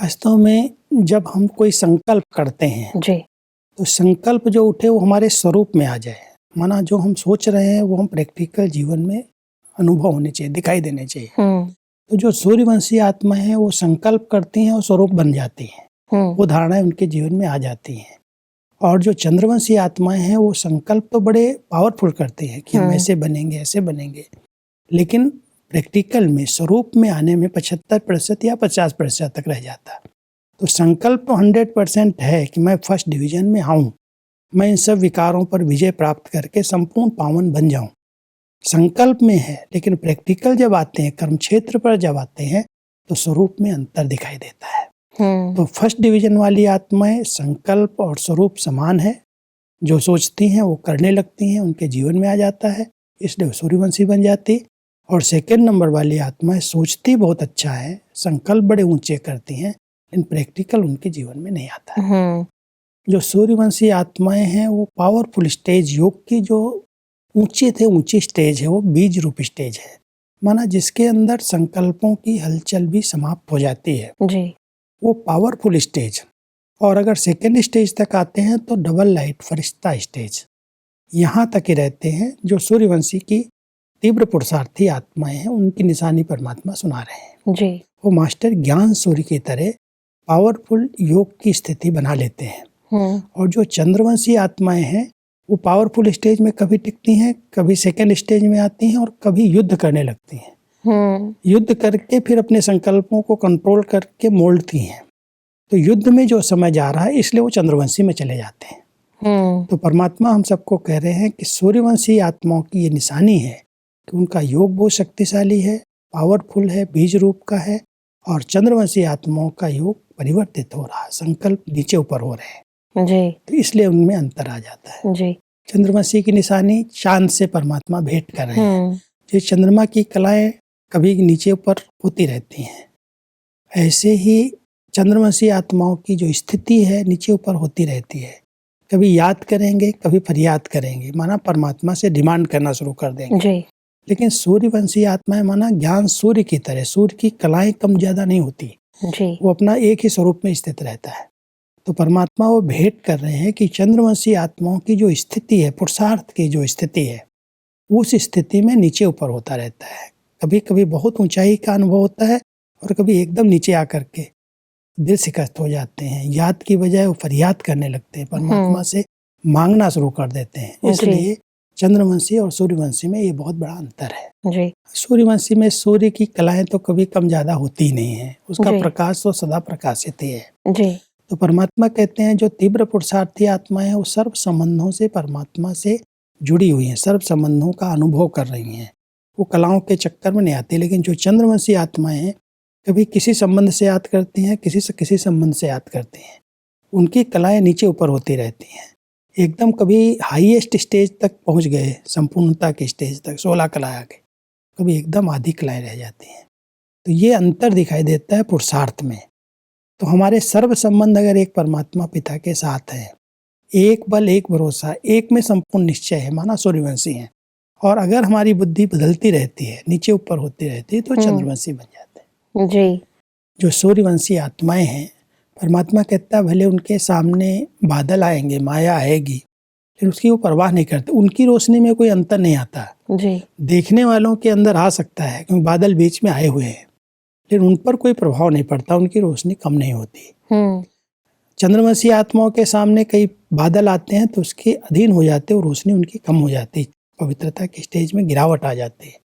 वास्तव में जब हम कोई संकल्प करते हैं जी। तो संकल्प जो उठे वो हमारे स्वरूप में आ जाए, माना जो हम सोच रहे हैं वो हम प्रैक्टिकल जीवन में अनुभव होने चाहिए, दिखाई देने चाहिए। तो जो सूर्यवंशी आत्मा है वो संकल्प करती हैं और स्वरूप बन जाती हैं, वो धारणाएं उनके जीवन में आ जाती हैं। और जो चंद्रवंशी आत्माएं हैं वो संकल्प तो बड़े पावरफुल करते हैं कि हम ऐसे बनेंगे ऐसे बनेंगे, लेकिन प्रैक्टिकल में स्वरूप में आने में 75% या 50% तक रह जाता। तो संकल्प तो 100% है कि मैं फर्स्ट डिवीजन में आऊँ, मैं इन सब विकारों पर विजय प्राप्त करके संपूर्ण पावन बन जाऊं, संकल्प में है। लेकिन प्रैक्टिकल जब आते हैं, कर्म क्षेत्र पर जब आते हैं, तो स्वरूप में अंतर दिखाई देता है। तो फर्स्ट डिवीजन वाली आत्माएं संकल्प और स्वरूप समान है, जो सोचती हैं वो करने लगती हैं, उनके जीवन में आ जाता है, इसलिए सूर्यवंशी बन जाती। और सेकेंड नंबर वाली आत्माएं सोचती बहुत अच्छा है, संकल्प बड़े ऊंचे करती हैं, लेकिन प्रैक्टिकल उनके जीवन में नहीं आता है। जो सूर्यवंशी आत्माएं हैं वो पावरफुल स्टेज, योग की जो ऊंची स्टेज है वो बीज रूप स्टेज है, माना जिसके अंदर संकल्पों की हलचल भी समाप्त हो जाती है जी। वो पावरफुल स्टेज। और अगर सेकेंड स्टेज तक आते हैं तो डबल लाइट फरिश्ता स्टेज, यहाँ तक ही रहते हैं। जो सूर्यवंशी की तीव्र पुरुषार्थी आत्माएं हैं उनकी निशानी परमात्मा सुना रहे हैं जी। वो मास्टर ज्ञान सूर्य की तरह पावरफुल योग की स्थिति बना लेते हैं। और जो चंद्रवंशी आत्माएं हैं वो पावरफुल स्टेज में कभी टिकती हैं, कभी सेकेंड स्टेज में आती हैं और कभी युद्ध करने लगती हैं। युद्ध करके फिर अपने संकल्पों को कंट्रोल करके मोड़ती हैं। तो युद्ध में जो समय जा रहा है इसलिए वो चंद्रवंशी में चले जाते हैं। तो परमात्मा हम सबको कह रहे हैं कि सूर्यवंशी आत्माओं की ये निशानी है कि उनका योग बहुत शक्तिशाली है, पावरफुल है, बीज रूप का है। और चंद्रवंशी आत्माओं का योग परिवर्तित हो रहा है, संकल्प नीचे ऊपर हो रहे हैं जी। तो इसलिए उनमें अंतर आ जाता है जी। चंद्रवंशी की निशानी चांद से परमात्मा भेंट कर रहे हैं। जो चंद्रमा की कलाएं कभी नीचे ऊपर होती रहती हैं, ऐसे ही चंद्रवंशी आत्माओं की जो स्थिति है नीचे ऊपर होती रहती है। कभी याद करेंगे, कभी फरियाद करेंगे, माना परमात्मा से डिमांड करना शुरू कर देंगे जी। लेकिन सूर्यवंशी आत्माएं माना ज्ञान सूर्य की तरह, सूर्य की कलाएं कम ज्यादा नहीं होती जी। वो अपना एक ही स्वरूप में स्थित रहता है। तो परमात्मा वो भेंट कर रहे हैं कि चंद्रवंशी आत्माओं की जो स्थिति है, पुरुषार्थ की जो स्थिति है, उस स्थिति में नीचे ऊपर होता रहता है। कभी कभी बहुत ऊंचाई का अनुभव होता है और कभी एकदम नीचे आकर के दिल शिकस्त हो जाते हैं। याद की बजाय वो फरियाद करने लगते हैं, परमात्मा से मांगना शुरू कर देते हैं। इसलिए चंद्रवंशी और सूर्यवंशी में ये बहुत बड़ा अंतर है जी। सूर्यवंशी में सूर्य की कलाएं तो कभी कम ज्यादा होती ही नहीं है, उसका प्रकाश तो सदा प्रकाशित ही है जी। तो परमात्मा कहते हैं जो तीव्र पुरुषार्थी आत्माएं हैं वो सर्व संबंधों से परमात्मा से जुड़ी हुई हैं, सर्व संबंधों का अनुभव कर रही हैं, वो कलाओं के चक्कर में नहीं आती। लेकिन जो चंद्रवंशी आत्माएं हैं कभी किसी संबंध से याद करती हैं, किसी संबंध से याद करती हैं, उनकी कलाएं नीचे ऊपर होती रहती हैं। एकदम कभी हाईएस्ट स्टेज तक पहुंच गए, संपूर्णता के स्टेज तक 16 कलाएं आ गई, कभी एकदम आधी कलाएं रह जाती हैं। तो ये अंतर दिखाई देता है पुरुषार्थ में। तो हमारे सर्व संबंध अगर एक परमात्मा पिता के साथ है, एक बल एक भरोसा, एक में संपूर्ण निश्चय है, माना सूर्यवंशी है। और अगर हमारी बुद्धि बदलती रहती है, नीचे ऊपर होती रहती है, तो चंद्रवंशी बन जाते हैं जी। जो सूर्यवंशी आत्माएं हैं, परमात्मा कहता है भले उनके सामने बादल आएंगे, माया आएगी, लेकिन उसकी वो परवाह नहीं करते। उनकी रोशनी में कोई अंतर नहीं आता जी। देखने वालों के अंदर आ सकता है क्योंकि बादल बीच में आए हुए हैं, लेकिन उन पर कोई प्रभाव नहीं पड़ता, उनकी रोशनी कम नहीं होती। चंद्रवंशी आत्माओं के सामने कई बादल आते हैं तो उसके अधीन हो जाते और रोशनी उनकी कम हो जाती, पवित्रता की स्टेज में गिरावट आ जाती है।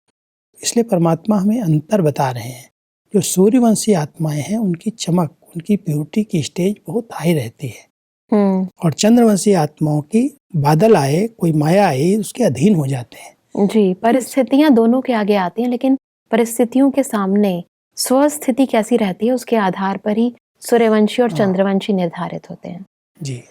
इसलिए परमात्मा हमें अंतर बता रहे हैं। जो सूर्यवंशी आत्माएं हैं उनकी चमक, उनकी प्योरिटी की स्टेज बहुत हाई रहती है और चंद्रवंशी आत्माओं की बादल आए, कोई माया आए, उसके अधीन हो जाते हैं। जी। परिस्थितियां दोनों के आगे आती हैं, लेकिन परिस्थितियों के सामने स्वस्थिति कैसी रहती है उसके आधार पर ही सूर्यवंशी और चंद्रवंशी निर्धारित होते हैं। जी।